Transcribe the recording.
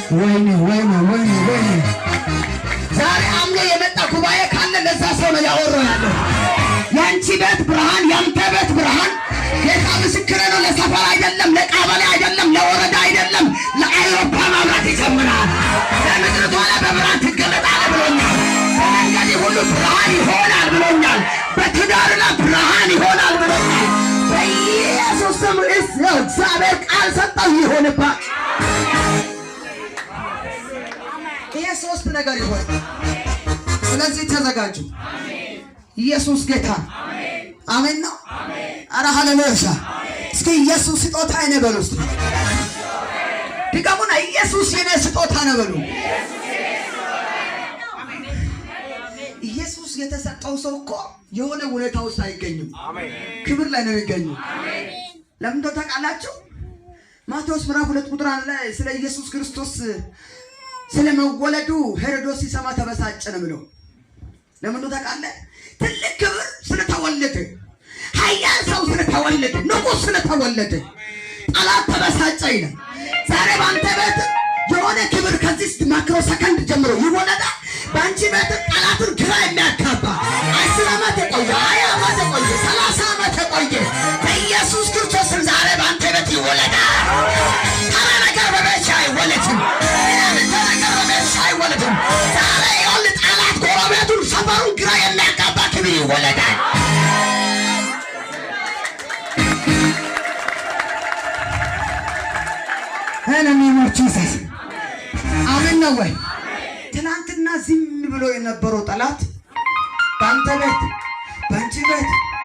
ወይኔ ዛሬ አምኖ የመጣ ጉባኤ ካለ ለዛ ሰው ነው ያወራው ያለው። ያንቺ ቤት ብርሃን፣ ያንተ ቤት ብርሃን። ጌታ ምስክር ነው። ለሰፈር አይደለም፣ ለቀበሌ አይደለም፣ ለወረዳ አይደለም፣ ለአውሮፓ ማብራት ይጀምራል። ለምድርቷ ላይ በብርሃን ትገለጣለህ ብሎኛል። በመንገድ ሁሉ ብርሃን ይሆናል ብሎኛል። በትዳር ላይ ብርሃን ይሆናል ብሎኛል። በኢየሱስ ስም እግዚአብሔር ቃል ሰጠው ይሆንባት። ይሄ ሶስት ነገር ይሆን። ስለዚህ ተዘጋጁ። ኢየሱስ ጌታ አሜን ነው። አረ ሃሌሉያ። እስኪ ኢየሱስ ስጦታ ነው በሉ። እስቲ ድገሙና ኢየሱስ የኔ ስጦታ ነው በሉ። ኢየሱስ የተሰጠው ሰው እኮ የሆነ ሁኔታ ውስጥ አይገኝም። ክብር ላይ ነው የሚገኘው። ለምን ታውቃላችሁ? ማቴዎስ ምዕራፍ 2 ቁጥር 1 ላይ ስለ ኢየሱስ ክርስቶስ ስለመወለዱ ሄሮድስ ሲሰማ ተበሳጨ ነው ብለው። ለምን ታውቃለህ? ትልቅ ክብር ስለተወለደ፣ ኃያል ሰው ስለተወለደ፣ ንጉሥ ስለተወለደ ጠላት ተበሳጨ ይላል። ዛሬ ባንተ ቤት የሆነ ክብር ከዚህ ማይክሮ ሰከንድ ጀምሮ ይወለዳል። ባንቺ ቤት ጠላትን ግራ የሚያጋባ 10 ዓመት የቆየ 20 ዓመት የቆየ 30 ዓመት የቆየ በኢየሱስ ክርስቶስ ዛሬ ባንተ ቤት ይወለዳል። ተራ ነገር በቤትሽ አይወለድም። አይወለድም። ዛሬ ይሁን ጠላት ጎረቤቱን ሰፈሩን ግራ የሚያጋባ ክብር ይወለዳል። ጂሰስ አሜን ነው ወይ? ትናንትና ዝም ብሎ የነበረው ጠላት ባንተ ቤት ባንቺ ቤት